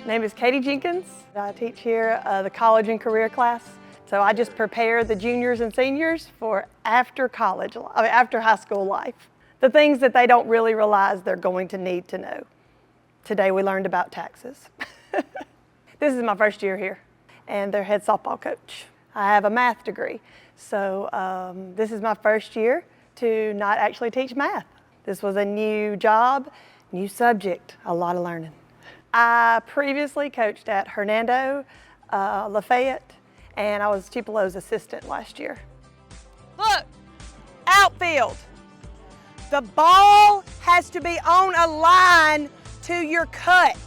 My name is Katie Jenkens. I teach here the college and career class. So I just prepare the juniors and seniors for after high school life. The things that they don't really realize they're going to need to know. Today we learned about taxes. This is my first year here and their head softball coach. I have a math degree. So this is my first year to not actually teach math. This was a new job, new subject, a lot of learning. I previously coached at Hernando, Lafayette, and I was Tupelo's assistant last year. Look, outfield. The ball has to be on a line to your cut.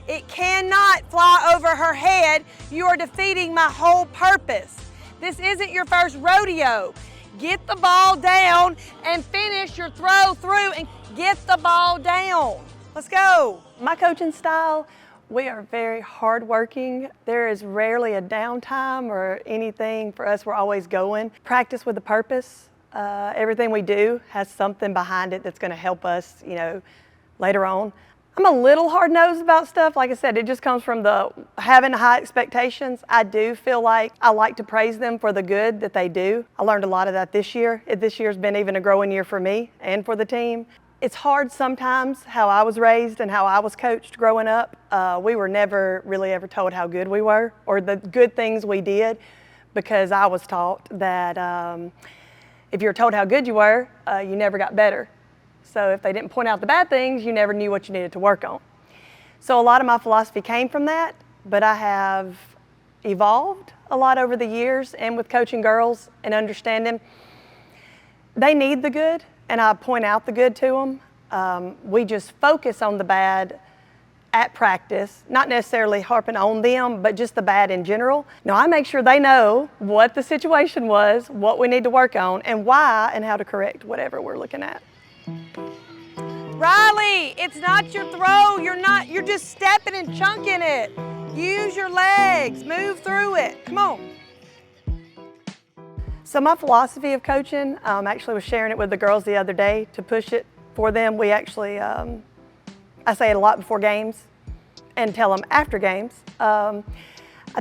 It cannot fly over her head. You are defeating my whole purpose. This isn't your first rodeo. Get the ball down and finish your throw through and get the ball down. Let's go. My coaching style, we are very hardworking. There is rarely a downtime or anything for us. We're always going. Practice with a purpose. Everything we do has something behind it that's going to help us, later on. I'm a little hard-nosed about stuff. Like I said, it just comes from having high expectations. I do feel like I like to praise them for the good that they do. I learned a lot of that this year. This year's been even a growing year for me and for the team. It's hard sometimes how I was raised and how I was coached growing up. We were never really ever told how good we were or the good things we did, because I was taught that if you were told how good you were, you never got better. So if they didn't point out the bad things, you never knew what you needed to work on. So a lot of my philosophy came from that, but I have evolved a lot over the years and with coaching girls and understanding they need the good, and I point out the good to them. We just focus on the bad at practice, not necessarily harping on them, but just the bad in general. Now I make sure they know what the situation was, what we need to work on, and why, and how to correct whatever we're looking at. Riley, it's not your throw. You're just stepping and chunking it. Use your legs, move through it. Come on. So my philosophy of coaching, actually was sharing it with the girls the other day to push it for them. We actually, I say it a lot before games and tell them after games. I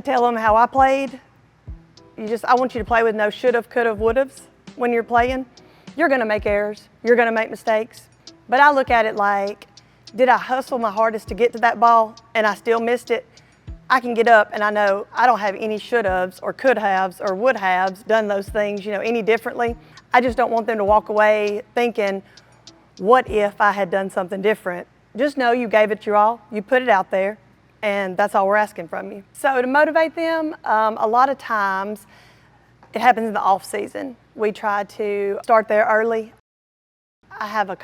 tell them how I played. I want you to play with no should've, could've, would'ves when you're playing. You're gonna make errors, you're gonna make mistakes. But I look at it like, did I hustle my hardest to get to that ball and I still missed it? I can get up and I know I don't have any should-haves or could-haves or would-haves done those things, any differently. I just don't want them to walk away thinking, what if I had done something different? Just know you gave it your all, you put it out there, and that's all we're asking from you. So to motivate them, a lot of times it happens in the off season. We try to start there early. I have a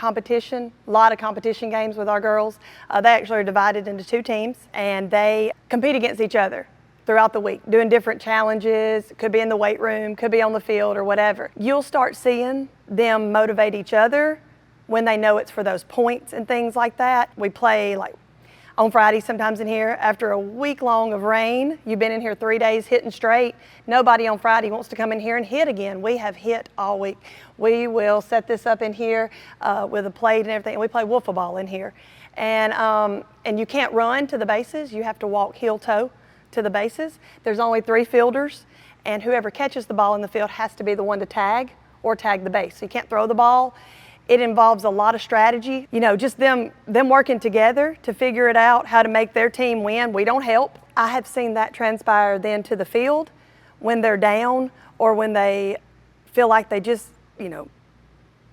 lot of competition games with our girls. They actually are divided into 2 teams, and they compete against each other throughout the week, doing different challenges. It could be in the weight room, could be on the field or whatever. You'll start seeing them motivate each other when they know it's for those points and things like that. We play like on Friday sometimes in here. After a week long of rain, you've been in here 3 days hitting straight. Nobody on Friday wants to come in here and hit again. We have hit all week. We will set this up in here with a plate and everything, and we play wiffle ball in here. And you can't run to the bases. You have to walk heel toe to the bases. There's only 3 fielders, and whoever catches the ball in the field has to be the one to tag or tag the base. So you can't throw the ball. It involves a lot of strategy, just them working together to figure it out, how to make their team win. We don't help. I have seen that transpire then to the field when they're down or when they feel like they just,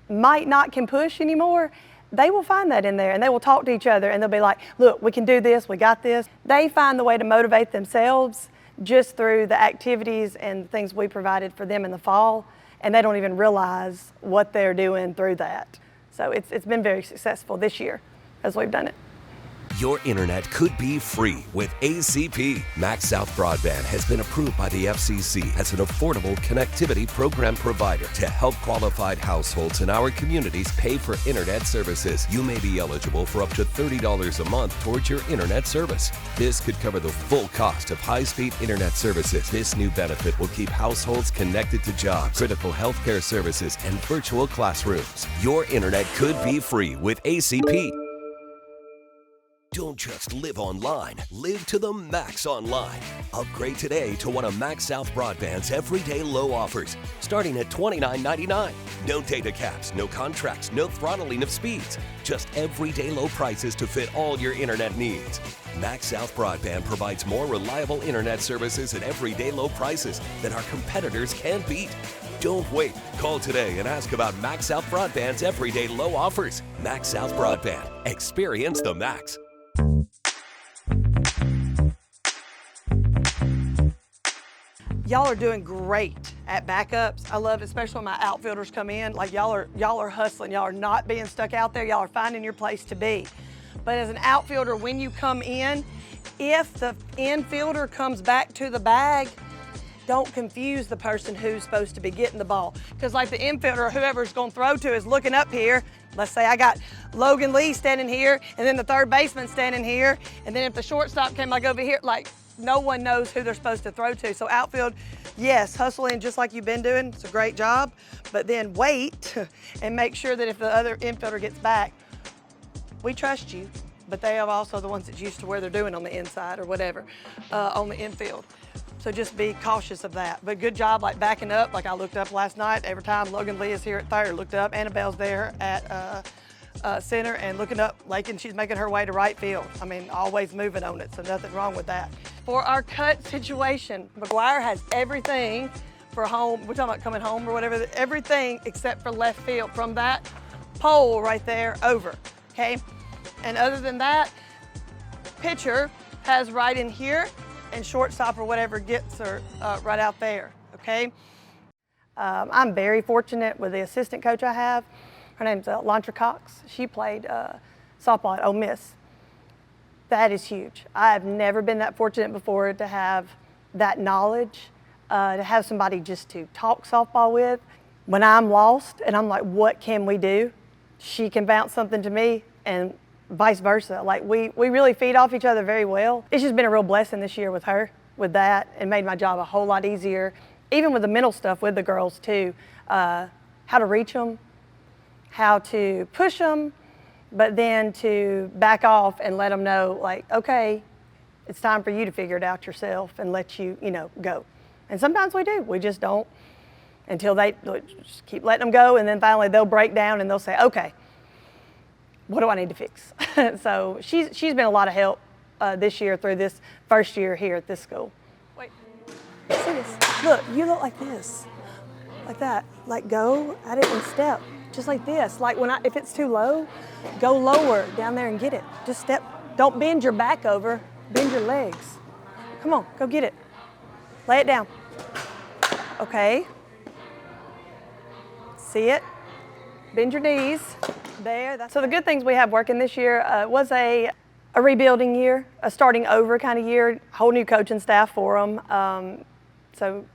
might not can push anymore. They will find that in there and they will talk to each other and they'll be like, look, we can do this, we got this. They find the way to motivate themselves just through the activities and things we provided for them in the fall. And they don't even realize what they're doing through that. So it's been very successful this year as we've done it. Your internet could be free with ACP. MaxxSouth Broadband has been approved by the FCC as an affordable connectivity program provider to help qualified households in our communities pay for internet services. You may be eligible for up to $30 a month towards your internet service. This could cover the full cost of high-speed internet services. This new benefit will keep households connected to jobs, critical healthcare services, and virtual classrooms. Your internet could be free with ACP. Don't just live online, live to the max online. Upgrade today to one of MaxxSouth Broadband's everyday low offers, starting at $29.99. No data caps, no contracts, no throttling of speeds. Just everyday low prices to fit all your internet needs. MaxxSouth Broadband provides more reliable internet services at everyday low prices that our competitors can't beat. Don't wait. Call today and ask about MaxxSouth Broadband's everyday low offers. MaxxSouth Broadband. Experience the max. Y'all are doing great at backups. I love it, especially when my outfielders come in. Like y'all are hustling. Y'all are not being stuck out there. Y'all are finding your place to be. But as an outfielder, when you come in, if the infielder comes back to the bag, don't confuse the person who's supposed to be getting the ball. Because like the infielder or whoever's going to throw to is looking up here. Let's say I got Logan Lee standing here, and then the third baseman standing here, and then if the shortstop came like over here, like no one knows who they're supposed to throw to. So outfield, yes, hustle in just like you've been doing. It's a great job. But then wait and make sure that if the other infielder gets back, we trust you, but they are also the ones that's used to where they're doing on the inside or whatever on the infield. So just be cautious of that. But good job like backing up. Like I looked up last night, every time Logan Lee is here at third, looked up, Annabelle's there at center and looking up, Lakin, she's making her way to right field. I mean, always moving on it, so nothing wrong with that. For our cut situation, McGuire has everything for home. We're talking about coming home or whatever, everything except for left field from that pole right there over, okay? And other than that, pitcher has right in here and shortstop or whatever gets her right out there, okay? I'm very fortunate with the assistant coach I have. Her name's Lantra Cox. She played softball at Ole Miss. That is huge. I've never been that fortunate before to have that knowledge, to have somebody just to talk softball with. When I'm lost and I'm like, what can we do? She can bounce something to me and vice versa. Like we really feed off each other very well. It's just been a real blessing this year with her, with that, and made my job a whole lot easier. Even with the mental stuff with the girls too, how to reach them, how to push them, but then to back off and let them know, like, okay, it's time for you to figure it out yourself and let you, go. And sometimes we do. We just don't until they just keep letting them go, and then finally they'll break down and they'll say, okay, what do I need to fix? So she's been a lot of help this year through this first year here at this school. Wait, see this? Look, you look like this, like that. Like go at it and step, just like this. Like if it's too low, go lower down there and get it. Just step. Don't bend your back over. Bend your legs. Come on, go get it. Lay it down. Okay. See it? Bend your knees. There. So the good things we have working this year was a rebuilding year, a starting over kind of year, whole new coaching staff for them. So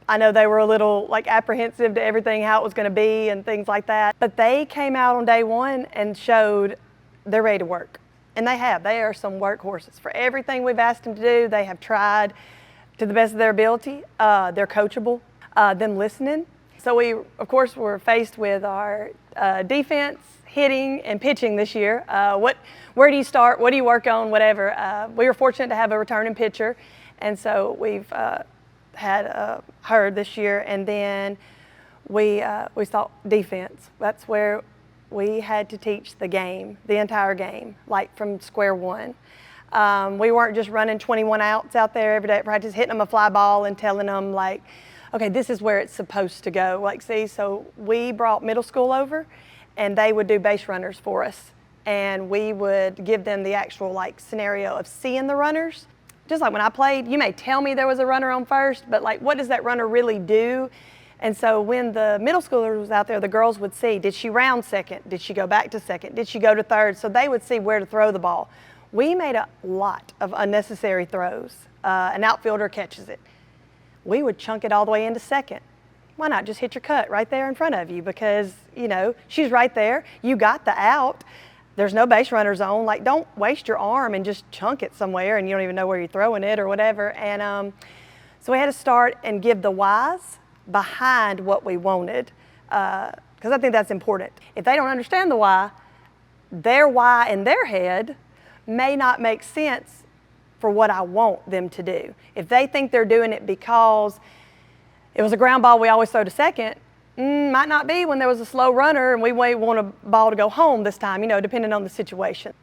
I know they were a little like apprehensive to everything, how it was going to be and things like that. But they came out on day one and showed they're ready to work. And they have. They are some workhorses. For everything we've asked them to do, they have tried to the best of their ability. They're coachable, them listening. So we, of course, were faced with our defense, hitting, and pitching this year. Where do you start? What do you work on? Whatever. We were fortunate to have a returning pitcher, and so we've had her this year. And then we thought defense. That's where we had to teach the game, the entire game, like from square one. We weren't just running 21 outs out there every day at practice, hitting them a fly ball and telling them like, okay, this is where it's supposed to go. Like, see, so we brought middle school over, and they would do base runners for us. And we would give them the actual like scenario of seeing the runners. Just like when I played, you may tell me there was a runner on first, but like, what does that runner really do? And so when the middle schoolers was out there, the girls would see, did she round second? Did she go back to second? Did she go to third? So they would see where to throw the ball. We made a lot of unnecessary throws. An outfielder catches it. We would chunk it all the way into second. Why not just hit your cut right there in front of you? Because, she's right there. You got the out. There's no base runners on. Like, don't waste your arm and just chunk it somewhere and you don't even know where you're throwing it or whatever. And so we had to start and give the whys behind what we wanted, because I think that's important. If they don't understand the why, their why in their head may not make sense for what I want them to do. If they think they're doing it because it was a ground ball we always throw to second, might not be when there was a slow runner and we may want a ball to go home this time, you know, depending on the situation.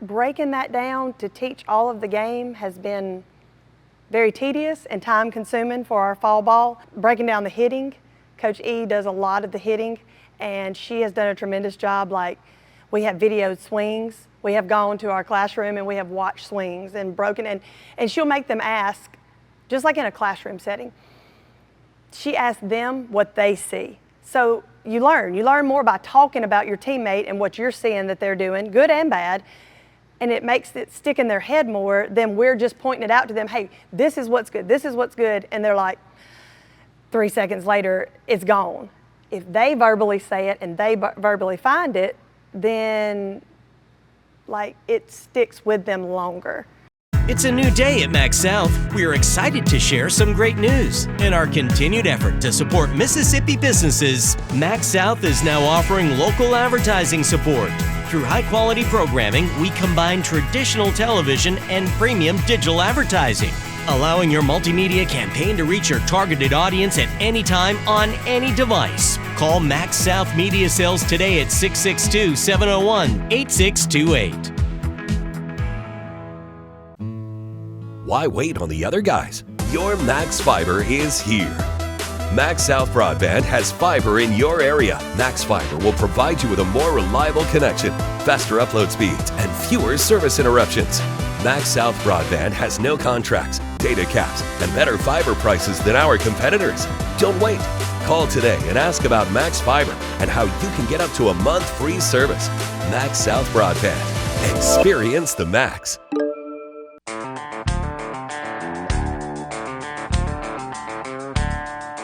Breaking that down to teach all of the game has been very tedious and time consuming for our fall ball. Breaking down the hitting, Coach E does a lot of the hitting, and she has done a tremendous job. Like, we have videoed swings. We have gone to our classroom and we have watched swings and broken, and she'll make them ask, just like in a classroom setting, she asks them what they see. So you learn more by talking about your teammate and what you're seeing that they're doing, good and bad, and it makes it stick in their head more than we're just pointing it out to them, hey, this is what's good, this is what's good, and they're like, 3 seconds later, it's gone. If they verbally say it and they verbally find it, then like it sticks with them longer. It's a new day at MaxxSouth. We are excited to share some great news. In our continued effort to support Mississippi businesses, MaxxSouth is now offering local advertising support. Through high-quality programming, we combine traditional television and premium digital advertising, allowing your multimedia campaign to reach your targeted audience at any time on any device. Call MaxxSouth Media Sales today at 662-701-8628. Why wait on the other guys? Your Max Fiber is here. MaxxSouth Broadband has fiber in your area. Max Fiber will provide you with a more reliable connection, faster upload speeds, and fewer service interruptions. MaxxSouth Broadband has no contracts, data caps, and better fiber prices than our competitors. Don't wait. Call today and ask about Max Fiber and how you can get up to a month free service. MaxxSouth Broadband. Experience the max.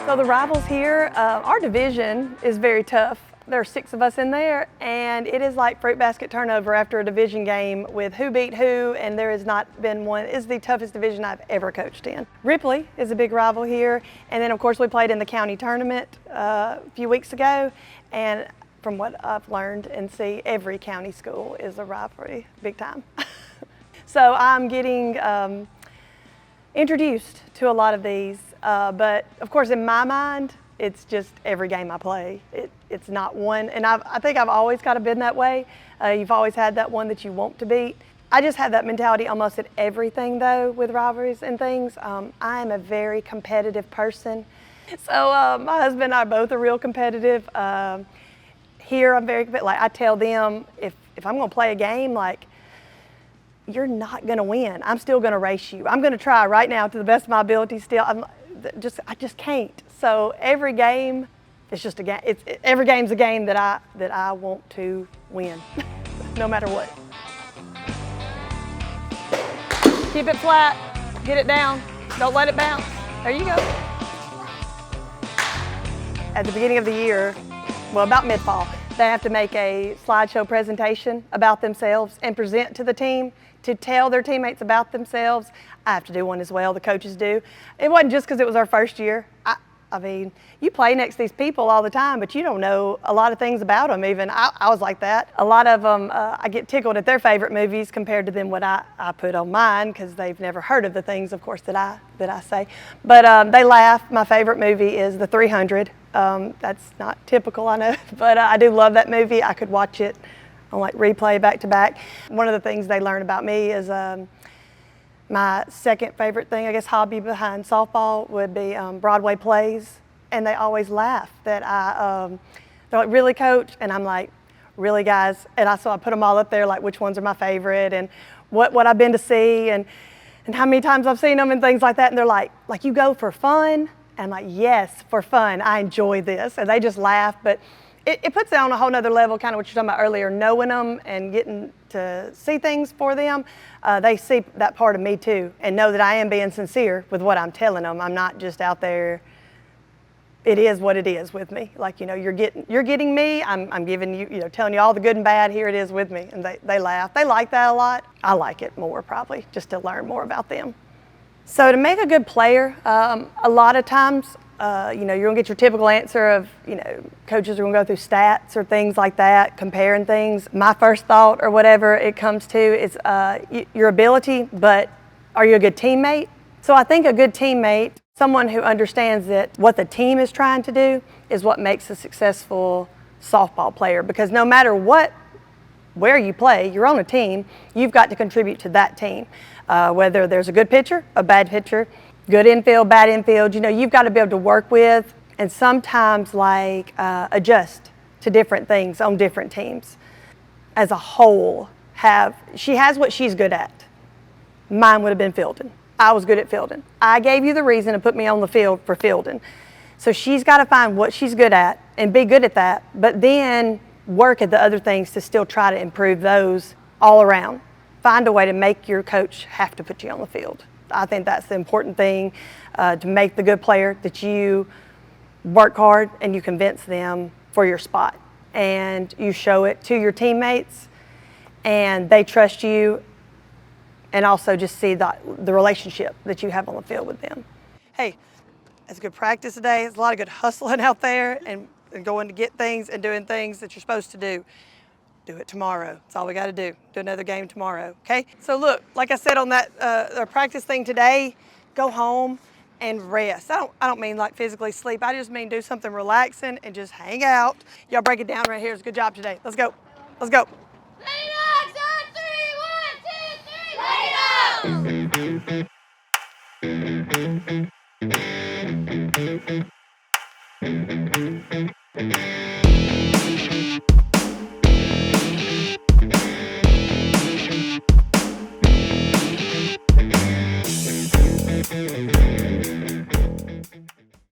So the rivals here, our division is very tough. There are 6 of us in there, and it is like fruit basket turnover after a division game with who beat who, and there has not been one. It's the toughest division I've ever coached in. Ripley is a big rival here, and then of course we played in the county tournament a few weeks ago, and from what I've learned and see, every county school is a rivalry, big time. So I'm getting introduced to a lot of these, but of course in my mind, it's just every game I play. It's not one, and I think I've always kind of been that way. You've always had that one that you want to beat. I just have that mentality almost at everything though with rivalries and things. I am a very competitive person. So my husband and I both are real competitive. Here I'm very competitive. Like I tell them if I'm gonna play a game, like you're not gonna win. I'm still gonna race you. I'm gonna try right now to the best of my ability still. I just can't. So every game, it's just a game. Every game's a game that I want to win, no matter what. Keep it flat, get it down, don't let it bounce. There you go. At the beginning of the year, well, about mid-fall, they have to make a slideshow presentation about themselves and present to the team to tell their teammates about themselves. I have to do one as well, the coaches do. It wasn't just because it was our first year. I mean, you play next to these people all the time, but you don't know a lot of things about them even. I was like that. A lot of them, I get tickled at their favorite movies compared to them what I put on mine because they've never heard of the things, of course, that I say. But they laugh. My favorite movie is The 300. That's not typical, I know, but I do love that movie. I could watch it on like replay back to back. One of the things they learn about me is my second favorite thing, I guess, hobby behind softball would be Broadway plays, and they always laugh that they're like, really, Coach? And I'm like, really, guys? And so I put them all up there, like which ones are my favorite and what I've been to see and how many times I've seen them and things like that. And they're like you go for fun? And I'm like, yes, for fun. I enjoy this. And they just laugh, but it puts it on a whole nother level, kind of what you're talking about earlier, knowing them and getting to see things for them. They see that part of me too and know that I am being sincere with what I'm telling them. I'm not just out there, it is what it is with me. Like, you know, you're getting me, I'm giving you, telling you all the good and bad, here it is with me. And they laugh. They like that a lot. I like it more probably, just to learn more about them. So to make a good player, a lot of times You know, you're gonna get your typical answer of, you know, coaches are gonna go through stats or things like that, comparing things. My first thought or whatever it comes to is your ability, but are you a good teammate? So I think a good teammate, someone who understands that what the team is trying to do is what makes a successful softball player, because no matter where you play, you're on a team, you've got to contribute to that team. Whether there's a good pitcher, a bad pitcher, good infield, bad infield, you know, you've got to be able to work with and sometimes like adjust to different things on different teams. As a whole, she has what she's good at. Mine would have been fielding. I was good at fielding. I gave you the reason to put me on the field for fielding. So she's got to find what she's good at and be good at that, but then work at the other things to still try to improve those all around. Find a way to make your coach have to put you on the field. I think that's the important thing, to make the good player, that you work hard and you convince them for your spot. And you show it to your teammates and they trust you, and also just see the relationship that you have on the field with them. Hey, it's good practice today. There's a lot of good hustling out there and going to get things and doing things that you're supposed to do. Do it tomorrow. That's all we got to do. Do another game tomorrow, okay? So look, like I said on that our practice thing today, go home and rest. I don't mean like physically sleep. I just mean do something relaxing and just hang out. Y'all break it down right here. It's a good job today. Let's go. Let's go. Bulldogs on 3, 1, 2, 3, Bulldogs!